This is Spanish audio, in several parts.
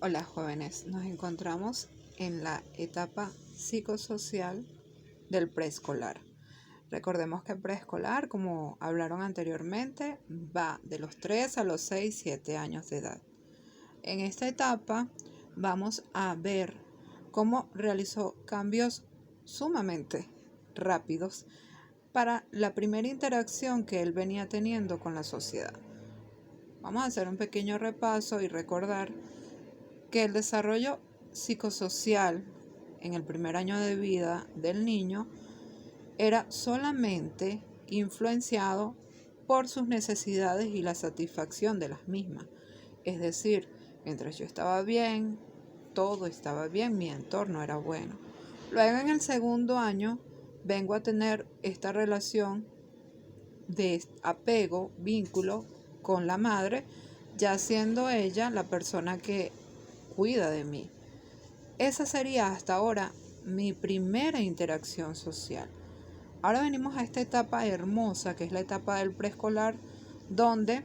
Hola jóvenes, nos encontramos en la etapa psicosocial del preescolar. Recordemos que el preescolar, como hablaron anteriormente, va de los 3 a los 6, 7 años de edad. En esta etapa vamos a ver cómo realizó cambios sumamente rápidos para la primera interacción que él venía teniendo con la sociedad. Vamos a hacer un pequeño repaso y recordar que el desarrollo psicosocial en el primer año de vida del niño era solamente influenciado por sus necesidades y la satisfacción de las mismas. Es decir, mientras yo estaba bien, todo estaba bien, mi entorno era bueno. Luego en el segundo año vengo a tener esta relación de apego, vínculo con la madre, ya siendo ella la persona que cuida de mí. Esa sería hasta ahora mi primera interacción social. Ahora venimos a esta etapa hermosa, que es la etapa del preescolar, donde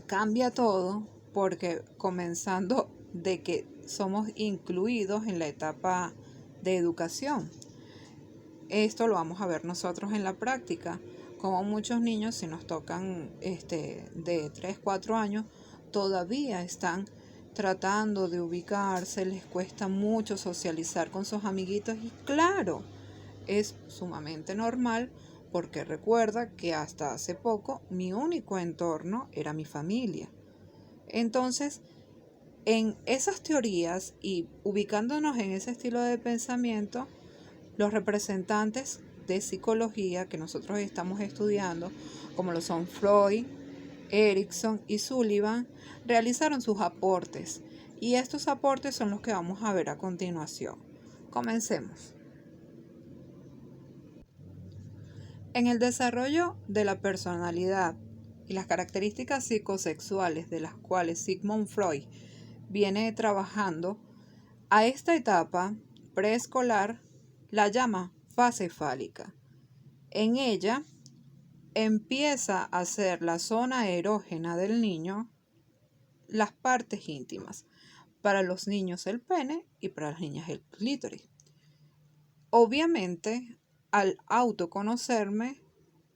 cambia todo, porque comenzando de que somos incluidos en la etapa de educación. Esto lo vamos a ver nosotros en la práctica, como muchos niños, si nos tocan de 3, 4 años, todavía están tratando de ubicarse, les cuesta mucho socializar con sus amiguitos y claro, es sumamente normal porque recuerda que hasta hace poco mi único entorno era mi familia. Entonces, en esas teorías y ubicándonos en ese estilo de pensamiento, los representantes de psicología que nosotros estamos estudiando, como lo son Freud, Erikson y Sullivan, realizaron sus aportes y estos aportes son los que vamos a ver a continuación. Comencemos. En el desarrollo de la personalidad y las características psicosexuales de las cuales Sigmund Freud viene trabajando, a esta etapa preescolar la llama fase fálica. En ella empieza a ser la zona erógena del niño las partes íntimas. Para los niños el pene y para las niñas el clítoris. Obviamente, al autoconocerme,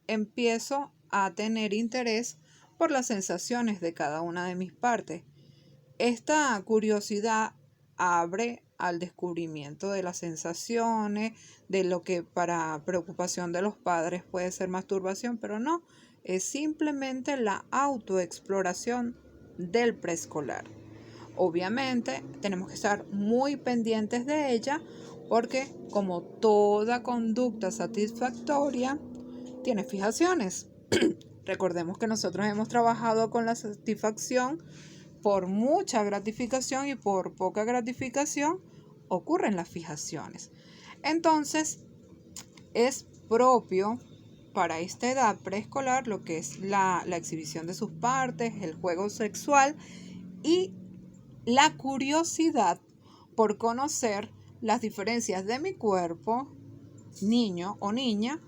empiezo a tener interés por las sensaciones de cada una de mis partes. Esta curiosidad abre al descubrimiento de las sensaciones, de lo que para preocupación de los padres puede ser masturbación, pero no, es simplemente la autoexploración del preescolar. Obviamente tenemos que estar muy pendientes de ella porque como toda conducta satisfactoria tiene fijaciones. Recordemos que nosotros hemos trabajado con la satisfacción por mucha gratificación y por poca gratificación ocurren las fijaciones. Entonces, es propio para esta edad preescolar lo que es la exhibición de sus partes, el juego sexual y la curiosidad por conocer las diferencias de mi cuerpo, niño o niña,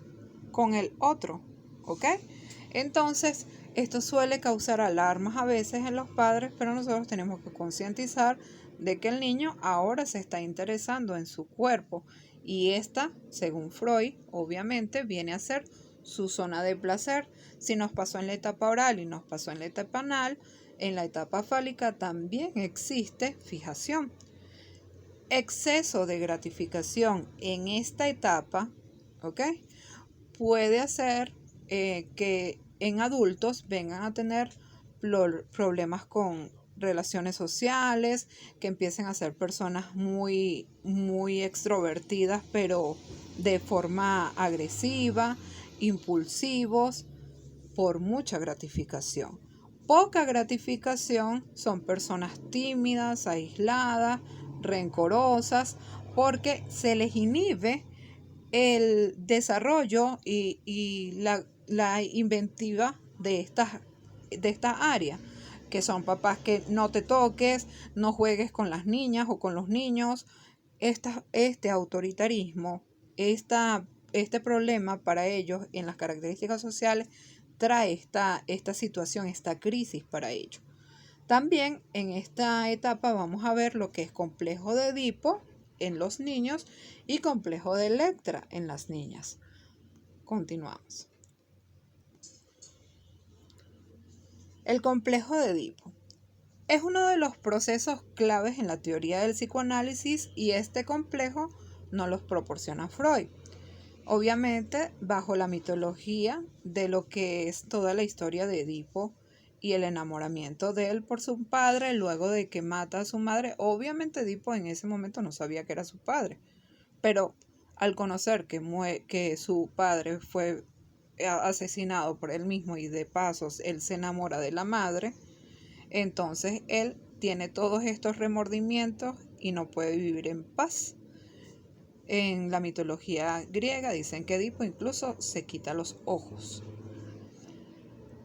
con el otro, ¿ok? Entonces, esto suele causar alarmas a veces en los padres, pero nosotros tenemos que concientizar de que el niño ahora se está interesando en su cuerpo y esta, según Freud, obviamente viene a ser su zona de placer. Si nos pasó en la etapa oral y nos pasó en la etapa anal, en la etapa fálica también existe fijación. Exceso de gratificación en esta etapa, ¿ok?, puede hacer que en adultos vengan a tener problemas con relaciones sociales, que empiecen a ser personas muy, muy extrovertidas, pero de forma agresiva, impulsivos, por mucha gratificación. Poca gratificación son personas tímidas, aisladas, rencorosas, porque se les inhibe el desarrollo y la inventiva de esta área, que son papás que no te toques, no juegues con las niñas o con los niños. Este autoritarismo, este problema para ellos en las características sociales trae esta situación, esta crisis para ellos. También en esta etapa vamos a ver lo que es complejo de Edipo en los niños y complejo de Electra en las niñas. Continuamos. El complejo de Edipo es uno de los procesos claves en la teoría del psicoanálisis y este complejo nos los proporciona Freud. Obviamente bajo la mitología de lo que es toda la historia de Edipo y el enamoramiento de él por su padre luego de que mata a su madre. Obviamente Edipo en ese momento no sabía que era su padre, pero al conocer que su padre fue asesinado por él mismo y de pasos él se enamora de la madre, entonces él tiene todos estos remordimientos y no puede vivir en paz. En la mitología griega dicen que Edipo incluso se quita los ojos.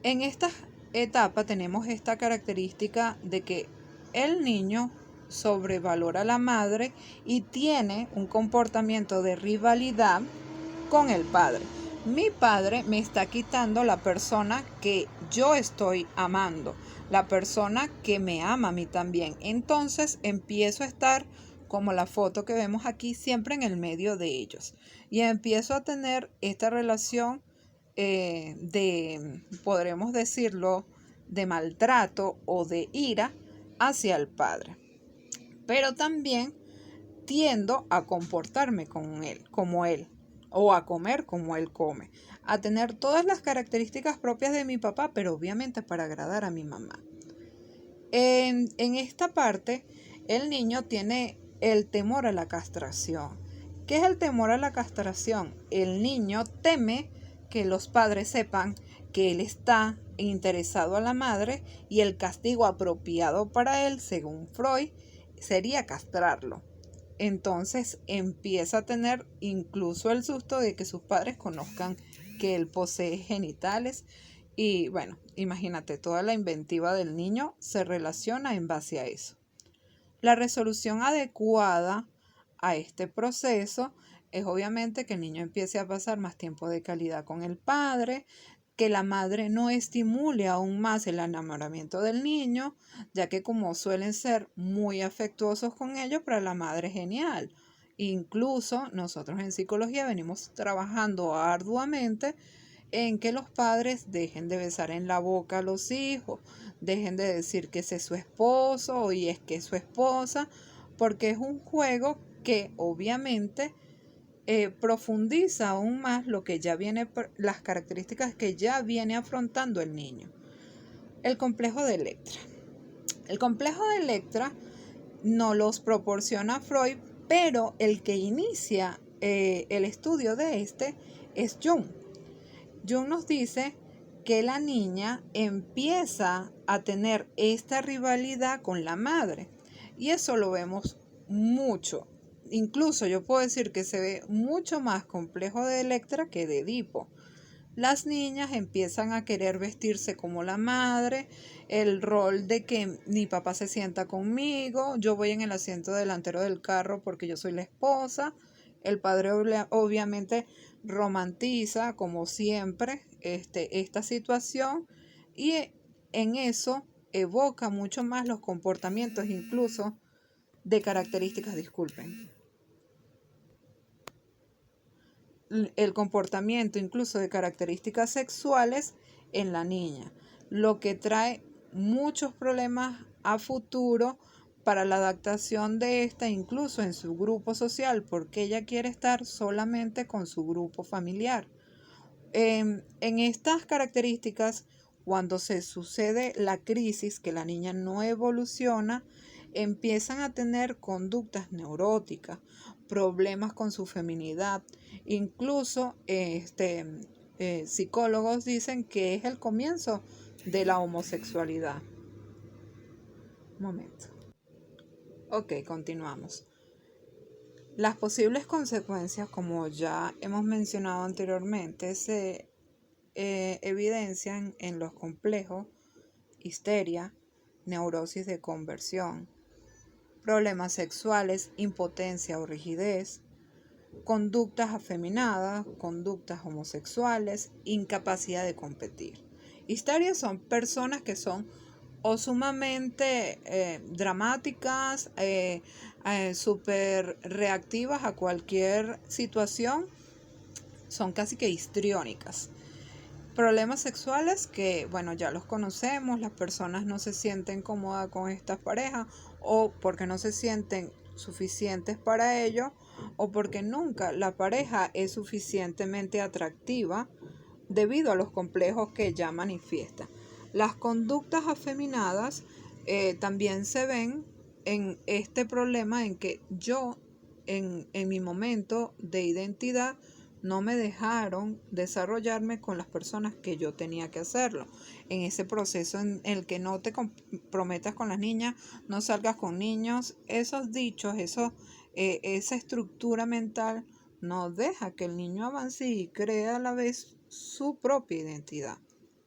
En esta etapa tenemos esta característica de que el niño sobrevalora a la madre y tiene un comportamiento de rivalidad con el padre. Mi padre me está quitando la persona que yo estoy amando, la persona que me ama a mí también. Entonces empiezo a estar como la foto que vemos aquí, siempre en el medio de ellos. Y empiezo a tener esta relación podremos decirlo, de maltrato o de ira hacia el padre. Pero también tiendo a comportarme con él, como él, o a comer como él come, a tener todas las características propias de mi papá, pero obviamente para agradar a mi mamá. En esta parte, el niño tiene el temor a la castración. ¿Qué es el temor a la castración? El niño teme que los padres sepan que él está interesado a la madre y el castigo apropiado para él, según Freud, sería castrarlo. Entonces empieza a tener incluso el susto de que sus padres conozcan que él posee genitales y bueno, imagínate, toda la inventiva del niño se relaciona en base a eso. La resolución adecuada a este proceso es obviamente que el niño empiece a pasar más tiempo de calidad con el padre, que la madre no estimule aún más el enamoramiento del niño, ya que como suelen ser muy afectuosos con ellos, para la madre es genial. Incluso nosotros en psicología venimos trabajando arduamente en que los padres dejen de besar en la boca a los hijos, dejen de decir que ese es su esposo y es que es su esposa, porque es un juego que obviamente profundiza aún más lo que ya viene, las características que ya viene afrontando el niño. El complejo de Electra. El complejo de Electra no los proporciona Freud, pero el que inicia el estudio de este es Jung. Jung nos dice que la niña empieza a tener esta rivalidad con la madre y eso lo vemos mucho. Incluso yo puedo decir que se ve mucho más complejo de Electra que de Edipo. Las niñas empiezan a querer vestirse como la madre, el rol de que mi papá se sienta conmigo, yo voy en el asiento delantero del carro porque yo soy la esposa. El padre obviamente romantiza, como siempre, esta situación y en eso evoca mucho más los comportamientos, incluso de características, disculpen, el comportamiento incluso de características sexuales en la niña, lo que trae muchos problemas a futuro para la adaptación de esta, incluso en su grupo social, porque ella quiere estar solamente con su grupo familiar. En estas características, cuando se sucede la crisis, que la niña no evoluciona, empiezan a tener conductas neuróticas, problemas con su feminidad. Incluso psicólogos dicen que es el comienzo de la homosexualidad. Un momento. Ok, continuamos. Las posibles consecuencias, como ya hemos mencionado anteriormente, se evidencian en los complejos, histeria, neurosis de conversión, problemas sexuales, impotencia o rigidez, conductas afeminadas, conductas homosexuales, incapacidad de competir. Histerias son personas que son o sumamente dramáticas, súper reactivas a cualquier situación, son casi que histriónicas. Problemas sexuales que, bueno, ya los conocemos, las personas no se sienten cómodas con estas parejas o porque no se sienten suficientes para ello o porque nunca la pareja es suficientemente atractiva debido a los complejos que ya manifiesta. Las conductas afeminadas también se ven en este problema en que yo en mi momento de identidad no me dejaron desarrollarme con las personas que yo tenía que hacerlo. En ese proceso en el que no te comprometas con las niñas, no salgas con niños, esos dichos, esa estructura mental no deja que el niño avance y crea a la vez su propia identidad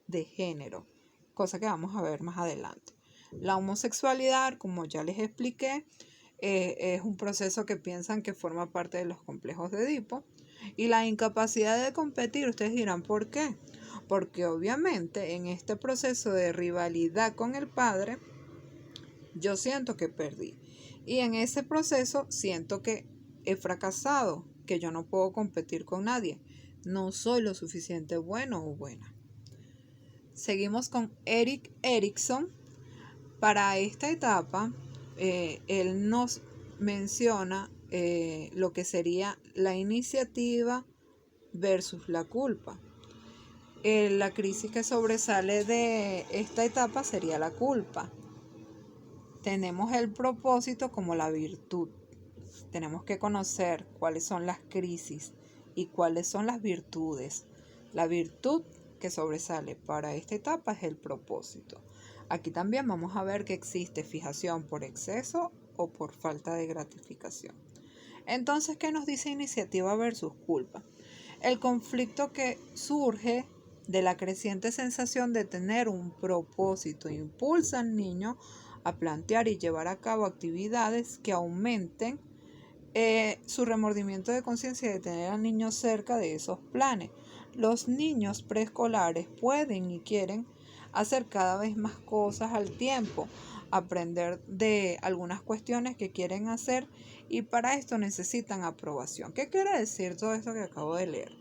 de género, cosa que vamos a ver más adelante. La homosexualidad, como ya les expliqué, es un proceso que piensan que forma parte de los complejos de Edipo. Y la incapacidad de competir, ustedes dirán, ¿por qué? Porque obviamente en este proceso de rivalidad con el padre, yo siento que perdí. Y en ese proceso siento que he fracasado, que yo no puedo competir con nadie. No soy lo suficiente bueno o buena. Seguimos con Erik Erikson. Para esta etapa, él nos menciona lo que sería la iniciativa versus la culpa. La crisis que sobresale de esta etapa sería la culpa. Tenemos el propósito como la virtud. Tenemos que conocer cuáles son las crisis y cuáles son las virtudes. La virtud que sobresale para esta etapa es el propósito. Aquí también vamos a ver que existe fijación por exceso o por falta de gratificación. Entonces, ¿qué nos dice iniciativa versus culpa? El conflicto que surge de la creciente sensación de tener un propósito impulsa al niño a plantear y llevar a cabo actividades que aumenten su remordimiento de conciencia de tener al niño cerca de esos planes. Los niños preescolares pueden y quieren hacer cada vez más cosas al tiempo, aprender de algunas cuestiones que quieren hacer y para esto necesitan aprobación. ¿Qué quiere decir todo esto que acabo de leer?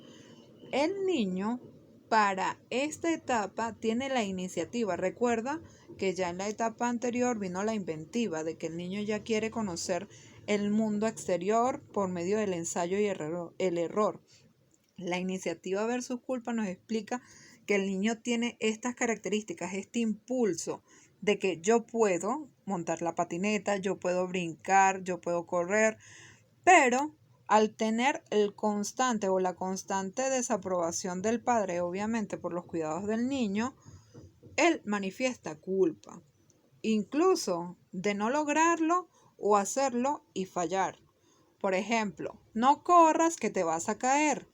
El niño para esta etapa tiene la iniciativa. Recuerda que ya en la etapa anterior vino la inventiva de que el niño ya quiere conocer el mundo exterior por medio del ensayo y el error. La iniciativa versus culpa nos explica que el niño tiene estas características, este impulso de que yo puedo montar la patineta, yo puedo brincar, yo puedo correr, pero al tener el constante o la constante desaprobación del padre, obviamente por los cuidados del niño, él manifiesta culpa, incluso de no lograrlo o hacerlo y fallar. Por ejemplo, no corras que te vas a caer.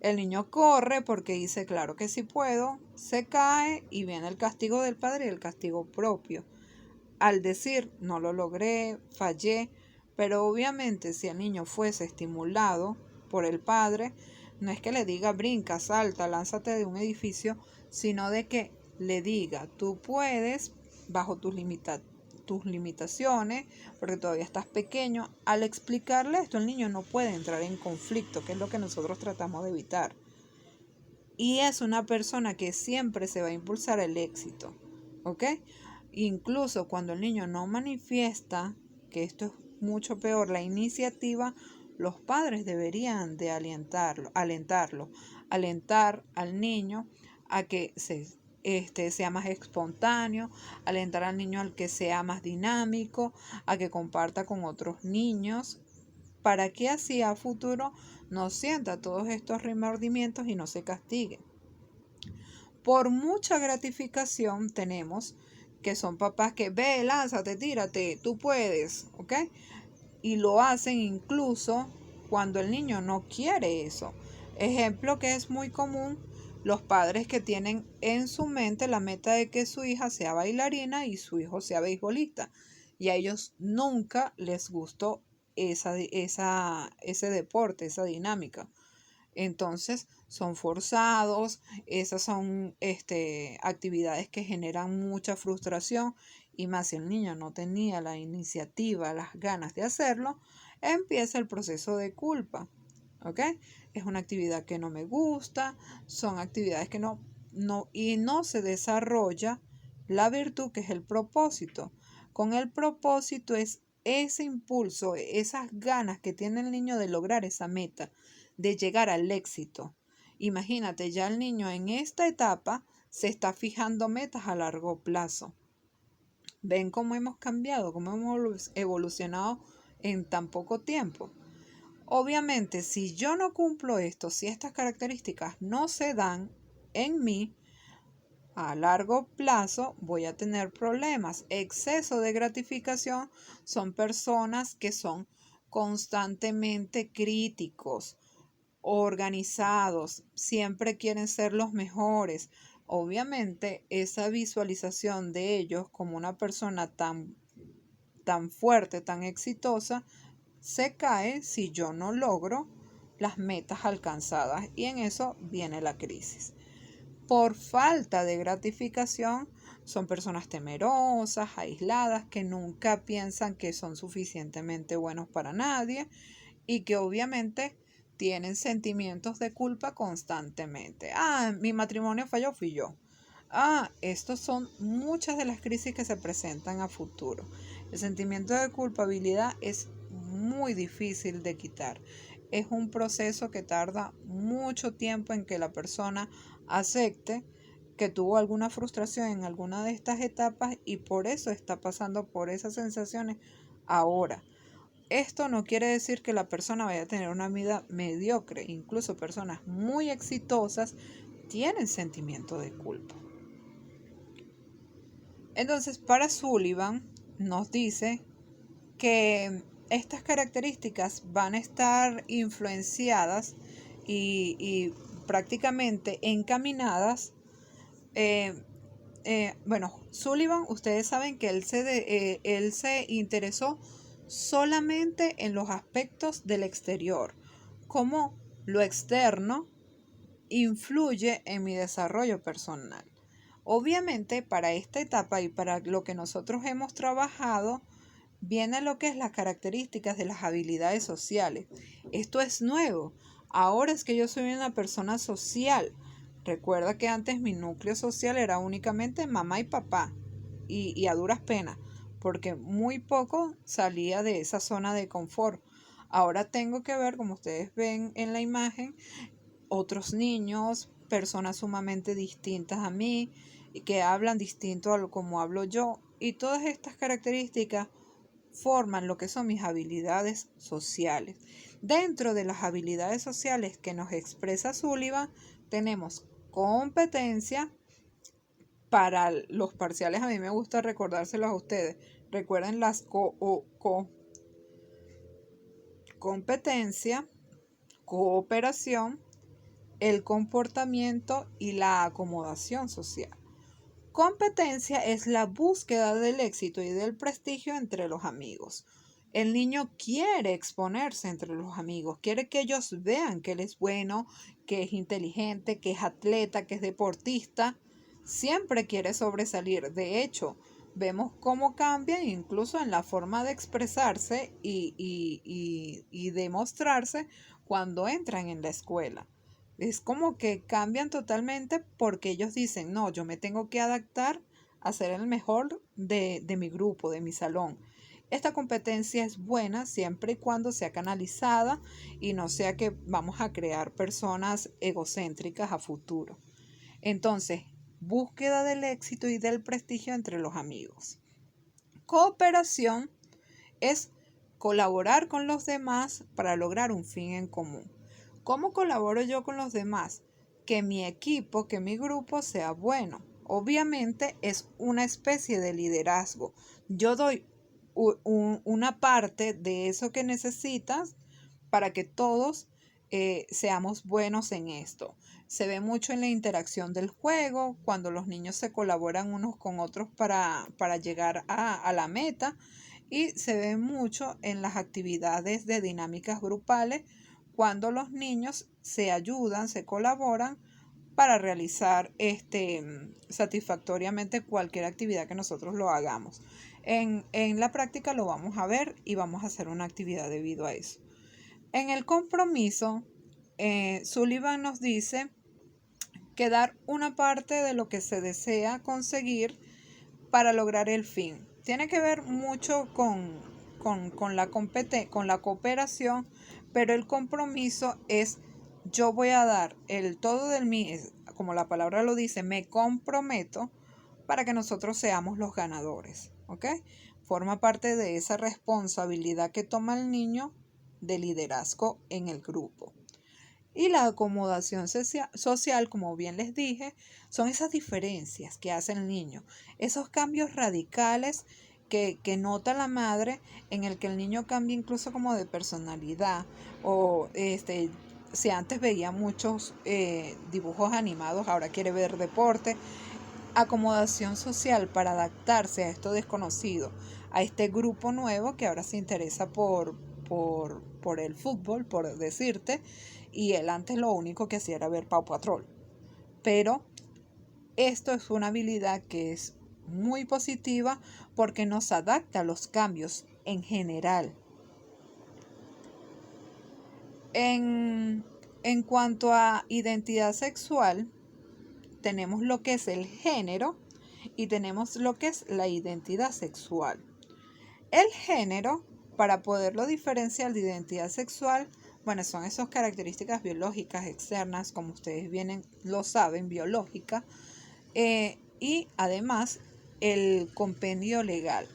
El niño corre porque dice, claro que sí puedo, se cae y viene el castigo del padre y el castigo propio. Al decir, no lo logré, fallé, pero obviamente si el niño fuese estimulado por el padre, no es que le diga brinca, salta, lánzate de un edificio, sino de que le diga, tú puedes, bajo tus limitaciones, porque todavía estás pequeño. Al explicarle esto, el niño no puede entrar en conflicto, que es lo que nosotros tratamos de evitar. Y es una persona que siempre se va a impulsar el éxito, ¿ok? Incluso cuando el niño no manifiesta, que esto es mucho peor, la iniciativa, los padres deberían de alentar al niño a que sea más espontáneo, alentar al niño al que sea más dinámico, a que comparta con otros niños, para que así a futuro no sienta todos estos remordimientos y no se castigue. Por mucha gratificación tenemos que son papás que ve, lánzate, tírate, tú puedes, ¿ok? Y lo hacen incluso cuando el niño no quiere eso. Ejemplo que es muy común, los padres que tienen en su mente la meta de que su hija sea bailarina y su hijo sea beisbolista. Y a ellos nunca les gustó ese deporte, esa dinámica. Entonces son forzados, esas son actividades que generan mucha frustración y más si el niño no tenía la iniciativa, las ganas de hacerlo, empieza el proceso de culpa. ¿Ok? Es una actividad que no me gusta, son actividades que no se desarrolla la virtud que es el propósito. Con el propósito es ese impulso, esas ganas que tiene el niño de lograr esa meta, de llegar al éxito. Imagínate, ya el niño en esta etapa se está fijando metas a largo plazo. ¿Ven cómo hemos cambiado, cómo hemos evolucionado en tan poco tiempo? Obviamente, si yo no cumplo esto, si estas características no se dan en mí, a largo plazo voy a tener problemas. Exceso de gratificación son personas que son constantemente críticos, organizados, siempre quieren ser los mejores. Obviamente, esa visualización de ellos como una persona tan fuerte, tan exitosa, se cae si yo no logro las metas alcanzadas y en eso viene la crisis. Por falta de gratificación son personas temerosas, aisladas, que nunca piensan que son suficientemente buenos para nadie y que obviamente tienen sentimientos de culpa constantemente. Mi matrimonio falló, fui yo. Estos son muchas de las crisis que se presentan a futuro. El sentimiento de culpabilidad es muy difícil de quitar. Es un proceso que tarda mucho tiempo en que la persona acepte que tuvo alguna frustración en alguna de estas etapas y por eso está pasando por esas sensaciones ahora. Esto no quiere decir que la persona vaya a tener una vida mediocre. Incluso personas muy exitosas tienen sentimiento de culpa. Entonces, para Sullivan nos dice que estas características van a estar influenciadas y prácticamente encaminadas. Bueno, Sullivan, ustedes saben que él se interesó solamente en los aspectos del exterior, cómo lo externo influye en mi desarrollo personal. Obviamente, para esta etapa y para lo que nosotros hemos trabajado, viene lo que es las características de las habilidades sociales. Esto es nuevo. Ahora es que yo soy una persona social. Recuerda que antes mi núcleo social era únicamente mamá y papá y a duras penas, porque muy poco salía de esa zona de confort. Ahora tengo que ver, como ustedes ven en la imagen, otros niños, personas sumamente distintas a mí, que hablan distinto a lo como hablo yo, y todas estas características forman lo que son mis habilidades sociales. Dentro de las habilidades sociales que nos expresa Sullivan, tenemos competencia. Para los parciales a mí me gusta recordárselos a ustedes. Recuerden las competencia, cooperación, el comportamiento y la acomodación social. Competencia es la búsqueda del éxito y del prestigio entre los amigos. El niño quiere exponerse entre los amigos, quiere que ellos vean que él es bueno, que es inteligente, que es atleta, que es deportista. Siempre quiere sobresalir. De hecho, vemos cómo cambia incluso en la forma de expresarse y demostrarse cuando entran en la escuela. Es como que cambian totalmente porque ellos dicen, no, yo me tengo que adaptar a ser el mejor de mi grupo, de mi salón. Esta competencia es buena siempre y cuando sea canalizada y no sea que vamos a crear personas egocéntricas a futuro. Entonces, búsqueda del éxito y del prestigio entre los amigos. Cooperación es colaborar con los demás para lograr un fin en común. ¿Cómo colaboro yo con los demás? Que mi equipo, que mi grupo sea bueno. Obviamente es una especie de liderazgo. Yo doy una parte de eso que necesitas para que todos seamos buenos en esto. Se ve mucho en la interacción del juego, cuando los niños se colaboran unos con otros para llegar a la meta, y se ve mucho en las actividades de dinámicas grupales cuando los niños se ayudan, se colaboran para realizar satisfactoriamente cualquier actividad que nosotros lo hagamos. En la práctica lo vamos a ver y vamos a hacer una actividad debido a eso. En el compromiso, Sullivan nos dice que dar una parte de lo que se desea conseguir para lograr el fin. Tiene que ver mucho con la cooperación, pero el compromiso es yo voy a dar el todo de mí, como la palabra lo dice, me comprometo para que nosotros seamos los ganadores, ¿ok? Forma parte de esa responsabilidad que toma el niño de liderazgo en el grupo. Y la acomodación social, como bien les dije, son esas diferencias que hace el niño, esos cambios radicales que nota la madre en el que el niño cambia incluso como de personalidad o si antes veía muchos dibujos animados, ahora quiere ver deporte. Acomodación social para adaptarse a esto desconocido, a este grupo nuevo que ahora se interesa por el fútbol, por decirte, y él antes lo único que hacía era ver Paw Patrol. Pero esto es una habilidad que es muy positiva porque nos adapta a los cambios en general. En cuanto a identidad sexual, tenemos lo que es el género y tenemos lo que es la identidad sexual. El género, para poderlo diferenciar de identidad sexual, bueno, son esas características biológicas externas, como ustedes bien lo saben, biológica, y además el compendio legal,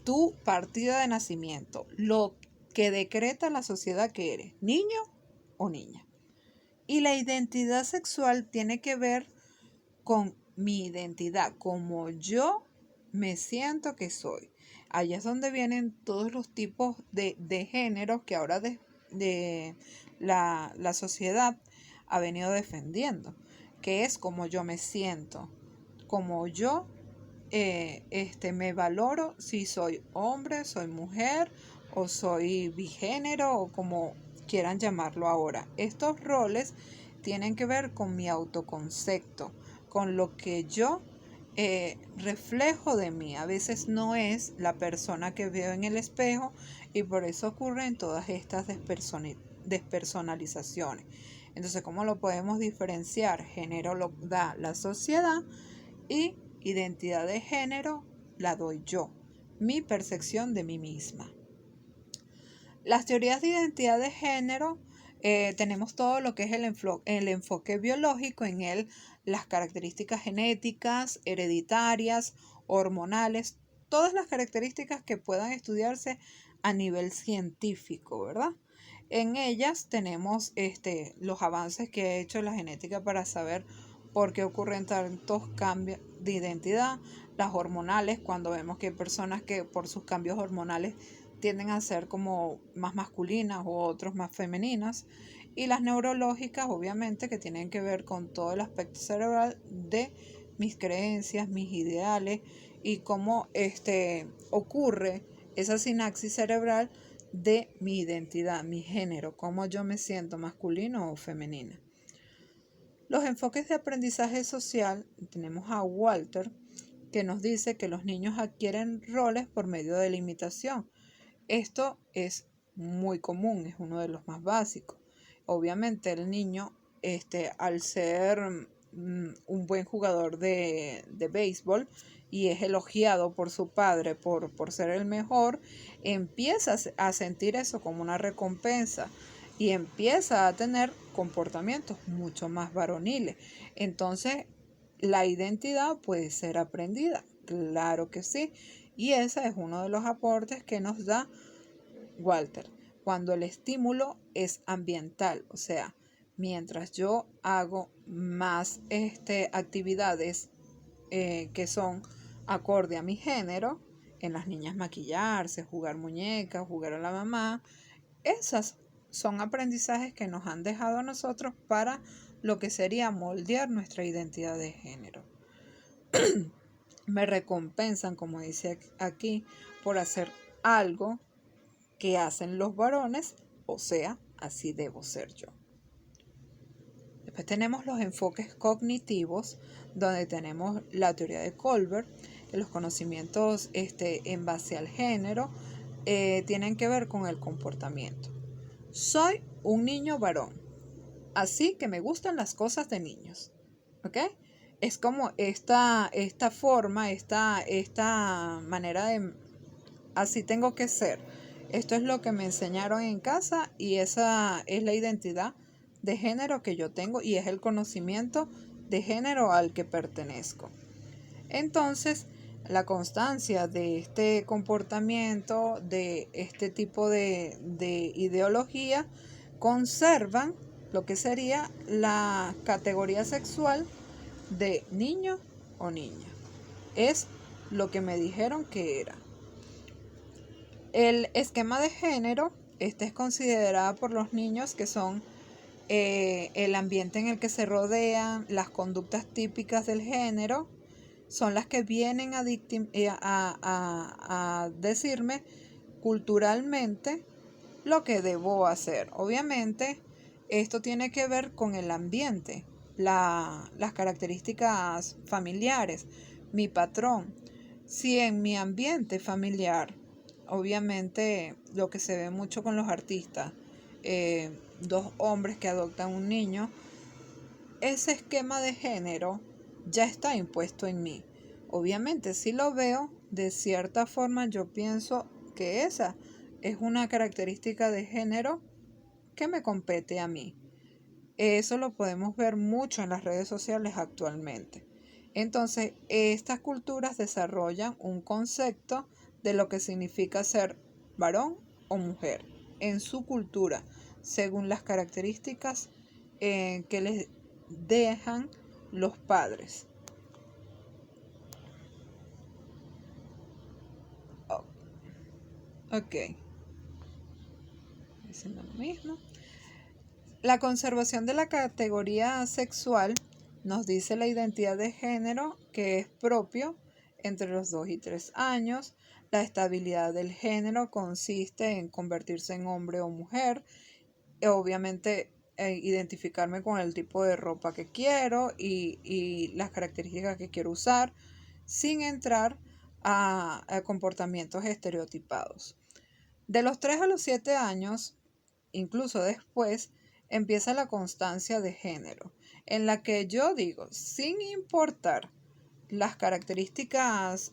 tu partida de nacimiento, lo que decreta la sociedad que eres, niño o niña. Y la identidad sexual tiene que ver con mi identidad, como yo me siento que soy. Allá es donde vienen todos los tipos de géneros que ahora la sociedad ha venido defendiendo, que es como yo me siento, como yo me valoro, si soy hombre, soy mujer o soy bigénero o como quieran llamarlo ahora. Estos roles tienen que ver con mi autoconcepto, con lo que yo reflejo de mí. A veces no es la persona que veo en el espejo y por eso ocurren todas estas despersonalizaciones. Entonces, ¿cómo lo podemos diferenciar? Género lo da la sociedad y identidad de género la doy yo, mi percepción de mí misma. Las teorías de identidad de género, tenemos todo lo que es el enfoque biológico en él, las características genéticas, hereditarias, hormonales, todas las características que puedan estudiarse a nivel científico, ¿verdad? En ellas tenemos los avances que ha hecho la genética para saber por qué ocurren tantos cambios de identidad, las hormonales, cuando vemos que hay personas que por sus cambios hormonales tienden a ser como más masculinas o otros más femeninas, y las neurológicas, obviamente, que tienen que ver con todo el aspecto cerebral de mis creencias, mis ideales y cómo ocurre esa sinapsis cerebral de mi identidad, mi género, cómo yo me siento masculino o femenina. Los enfoques de aprendizaje social, tenemos a Walter, que nos dice que los niños adquieren roles por medio de la imitación. Esto es muy común, es uno de los más básicos. Obviamente el niño, al ser un buen jugador de béisbol y es elogiado por su padre por ser el mejor, empieza a sentir eso como una recompensa y empieza a tener comportamientos mucho más varoniles. Entonces, la identidad puede ser aprendida, claro que sí. Y ese es uno de los aportes que nos da Walter, cuando el estímulo es ambiental, o sea, mientras yo hago más actividades que son acorde a mi género, en las niñas maquillarse, jugar muñecas, jugar a la mamá, esas son aprendizajes que nos han dejado a nosotros para lo que sería moldear nuestra identidad de género. Me recompensan, como dice aquí, por hacer algo que hacen los varones, o sea, así debo ser yo. Después tenemos los enfoques cognitivos, donde tenemos la teoría de Colbert, que los conocimientos en base al género tienen que ver con el comportamiento. Soy un niño varón, así que me gustan las cosas de niños. ¿Ok? Es como esta forma, esta manera de así tengo que ser. Esto es lo que me enseñaron en casa y esa es la identidad de género que yo tengo y es el conocimiento de género al que pertenezco. Entonces, la constancia de este comportamiento, de este tipo de ideología, conservan lo que sería la categoría sexual de niño o niña. Es lo que me dijeron que era. El esquema de género, es considerada por los niños que son el ambiente en el que se rodean, las conductas típicas del género, son las que vienen a decirme culturalmente lo que debo hacer. Obviamente, esto tiene que ver con el ambiente, las características familiares, mi patrón. Si en mi ambiente familiar, obviamente lo que se ve mucho con los artistas, dos hombres que adoptan un niño, ese esquema de género ya está impuesto en mí. Obviamente, si lo veo, de cierta forma yo pienso que esa es una característica de género que me compete a mí. Eso lo podemos ver mucho en las redes sociales actualmente. Entonces, estas culturas desarrollan un concepto de lo que significa ser varón o mujer en su cultura, según las características que les dejan los padres. Oh, ok, diciendo lo mismo. La conservación de la categoría sexual nos dice la identidad de género que es propio entre los 2 y 3 años. La estabilidad del género consiste en convertirse en hombre o mujer. Obviamente identificarme con el tipo de ropa que quiero y las características que quiero usar sin entrar a comportamientos estereotipados. De los 3 a los 7 años, incluso después, empieza la constancia de género, en la que yo digo, sin importar las características,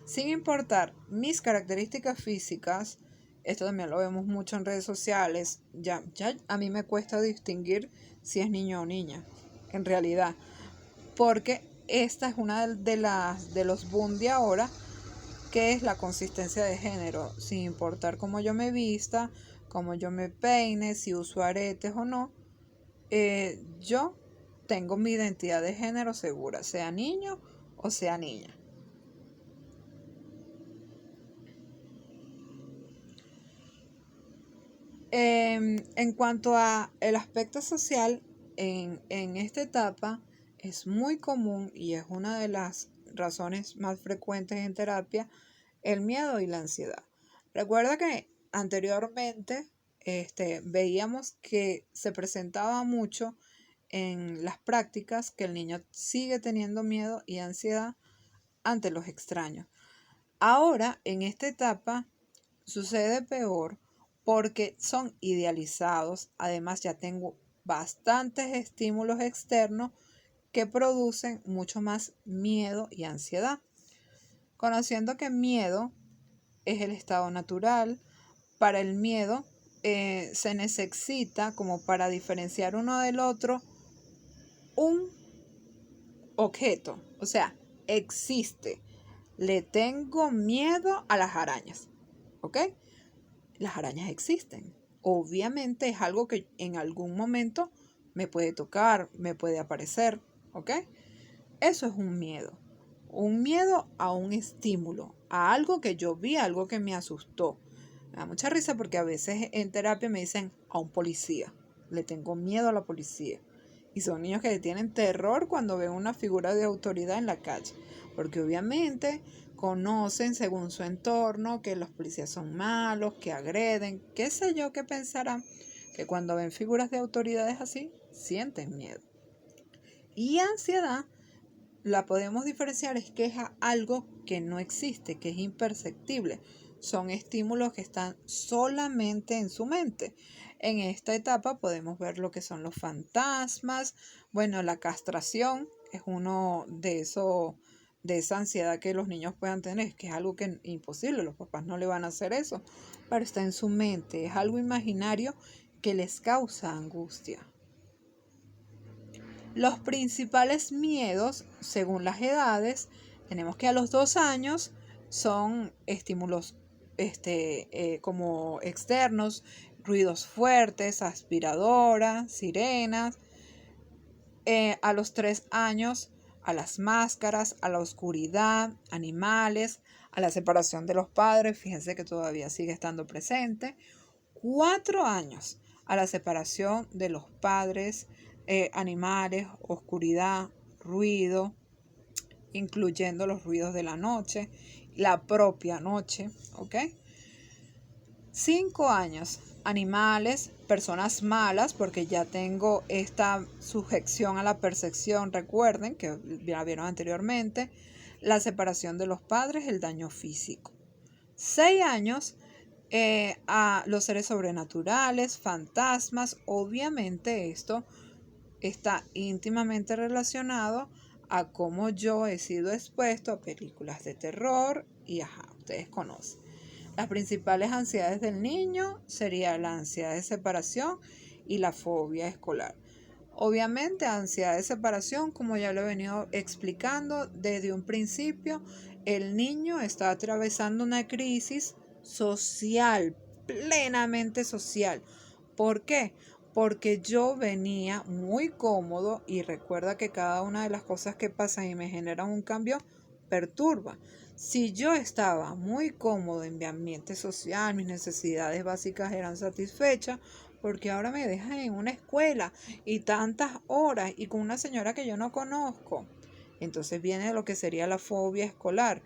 sin importar mis características físicas, esto también lo vemos mucho en redes sociales, ya a mí me cuesta distinguir si es niño o niña, en realidad, porque esta es una de los boom de ahora, que es la consistencia de género, sin importar cómo yo me vista, cómo yo me peine, si uso aretes o no, yo tengo mi identidad de género segura, sea niño o sea niña. En cuanto a el aspecto social, en esta etapa es muy común y es una de las razones más frecuentes en terapia, el miedo y la ansiedad. Recuerda que anteriormente veíamos que se presentaba mucho en las prácticas que el niño sigue teniendo miedo y ansiedad ante los extraños. Ahora, en esta etapa, sucede peor porque son idealizados. Además, ya tengo bastantes estímulos externos que producen mucho más miedo y ansiedad. Conociendo que miedo es el estado natural, para el miedo se necesita, como para diferenciar uno del otro, un objeto. O sea, existe. Le tengo miedo a las arañas. ¿Ok? Las arañas existen. Obviamente es algo que en algún momento me puede tocar, me puede aparecer. ¿Ok? Eso es un miedo. Un miedo a un estímulo, a algo que yo vi, algo que me asustó. Me da mucha risa porque a veces en terapia me dicen a un policía. Le tengo miedo a la policía. Y son niños que tienen terror cuando ven una figura de autoridad en la calle. Porque obviamente conocen según su entorno que los policías son malos, que agreden, qué sé yo qué pensarán, que cuando ven figuras de autoridades así, sienten miedo. Y ansiedad la podemos diferenciar es que es algo que no existe, que es imperceptible. Son estímulos que están solamente en su mente. En esta etapa podemos ver lo que son los fantasmas. Bueno, la castración es uno de esos de esa ansiedad que los niños puedan tener, que es algo que es imposible, los papás no le van a hacer eso, pero está en su mente, es algo imaginario que les causa angustia. Los principales miedos, según las edades, tenemos que a los 2 años son estímulos como externos, ruidos fuertes, aspiradoras, sirenas. A los 3 años, a las máscaras, a la oscuridad, animales, a la separación de los padres, fíjense que todavía sigue estando presente. 4 años, a la separación de los padres, animales, oscuridad, ruido, incluyendo los ruidos de la noche, la propia noche, ¿ok? 5 años, animales, personas malas, porque ya tengo esta sujeción a la percepción, recuerden que ya vieron anteriormente, la separación de los padres, el daño físico. 6 años, a los seres sobrenaturales, fantasmas, obviamente esto está íntimamente relacionado a cómo yo he sido expuesto a películas de terror y ustedes conocen. Las principales ansiedades del niño serían la ansiedad de separación y la fobia escolar. Obviamente, ansiedad de separación, como ya lo he venido explicando desde un principio, el niño está atravesando una crisis social, plenamente social. ¿Por qué? Porque yo venía muy cómodo y recuerda que cada una de las cosas que pasan y me generan un cambio perturba. Si yo estaba muy cómodo en mi ambiente social, mis necesidades básicas eran satisfechas, porque ahora me dejan en una escuela y tantas horas y con una señora que yo no conozco. Entonces viene lo que sería la fobia escolar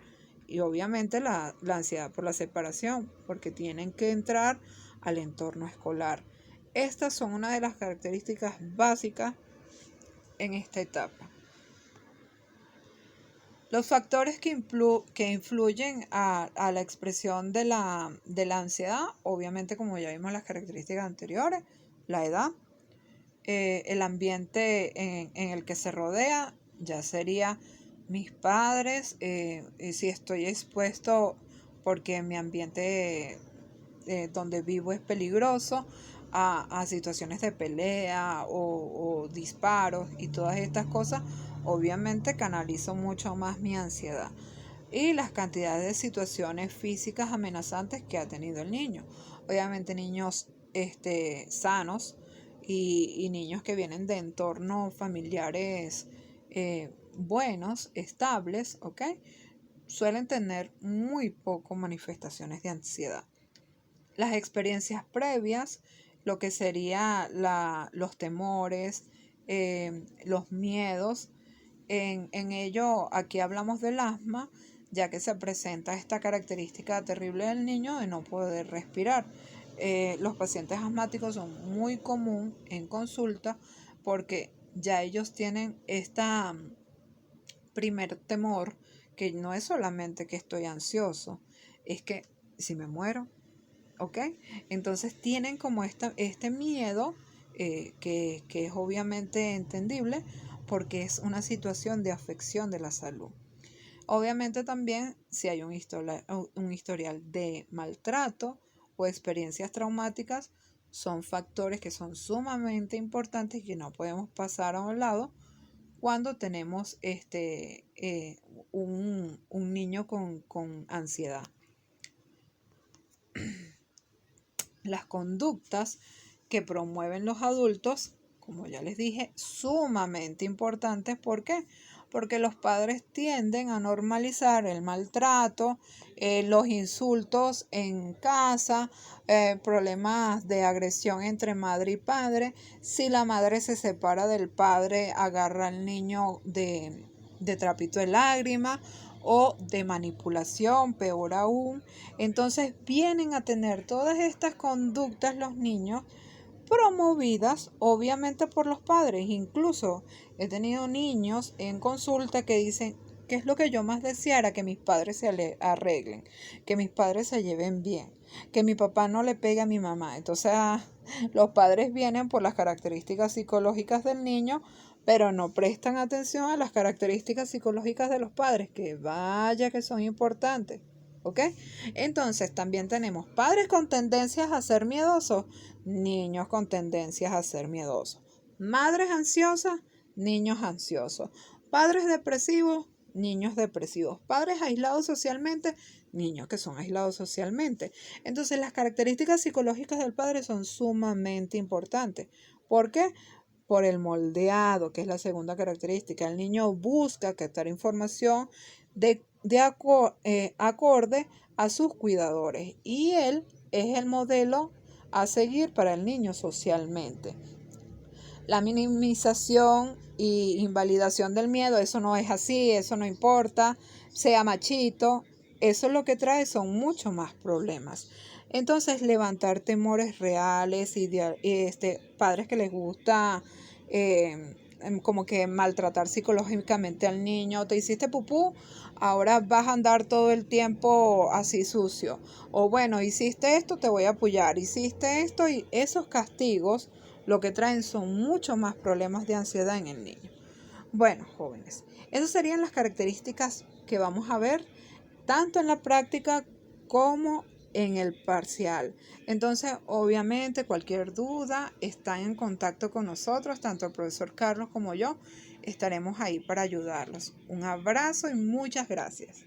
y obviamente la ansiedad por la separación, porque tienen que entrar al entorno escolar. Estas son una de las características básicas en esta etapa. Los factores que influyen a la expresión de la ansiedad, obviamente como ya vimos las características anteriores, la edad, el ambiente en el que se rodea, ya sería mis padres, si estoy expuesto porque mi ambiente donde vivo es peligroso, a situaciones de pelea o disparos y todas estas cosas, obviamente canalizo mucho más mi ansiedad. Y las cantidades de situaciones físicas amenazantes que ha tenido el niño. Obviamente niños sanos y niños que vienen de entornos familiares buenos, estables, ¿ok? Suelen tener muy poco manifestaciones de ansiedad. Las experiencias previas, lo que sería los temores, los miedos. En ello, aquí hablamos del asma, ya que se presenta esta característica terrible del niño de no poder respirar. Los pacientes asmáticos son muy común en consulta porque ya ellos tienen esta primer temor, que no es solamente que estoy ansioso, es que si me muero, ¿ok? Entonces tienen como este miedo que es obviamente entendible porque es una situación de afección de la salud. Obviamente también si hay un historial de maltrato o experiencias traumáticas, son factores que son sumamente importantes y que no podemos pasar a un lado cuando tenemos un niño con ansiedad. Las conductas que promueven los adultos, como ya les dije, sumamente importantes. ¿Por qué? Porque los padres tienden a normalizar el maltrato, los insultos en casa, problemas de agresión entre madre y padre. Si la madre se separa del padre, agarra al niño de trapito de lágrima o de manipulación, peor aún. Entonces vienen a tener todas estas conductas los niños promovidas obviamente por los padres. Incluso he tenido niños en consulta que dicen que es lo que yo más deseara, que mis padres se arreglen, que mis padres se lleven bien, que mi papá no le pegue a mi mamá. Entonces los padres vienen por las características psicológicas del niño, pero no prestan atención a las características psicológicas de los padres, que vaya que son importantes. ¿Ok? Entonces también tenemos padres con tendencias a ser miedosos, niños con tendencias a ser miedosos. Madres ansiosas, niños ansiosos. Padres depresivos, niños depresivos. Padres aislados socialmente, niños que son aislados socialmente. Entonces las características psicológicas del padre son sumamente importantes. ¿Por qué? Por el moldeado, que es la segunda característica. El niño busca captar información acorde a sus cuidadores y él es el modelo a seguir para el niño socialmente. La minimización y invalidación del miedo, eso no es así, eso no importa, sea machito, eso lo que trae son muchos más problemas. Entonces, levantar temores reales y padres que les gusta como que maltratar psicológicamente al niño. Te hiciste pupú, ahora vas a andar todo el tiempo así sucio. O bueno, hiciste esto, te voy a apoyar. Hiciste esto, y esos castigos lo que traen son muchos más problemas de ansiedad en el niño. Bueno, jóvenes, esas serían las características que vamos a ver tanto en la práctica como en el parcial. Entonces, obviamente, cualquier duda, están en contacto con nosotros, tanto el profesor Carlos como yo, estaremos ahí para ayudarlos. Un abrazo y muchas gracias.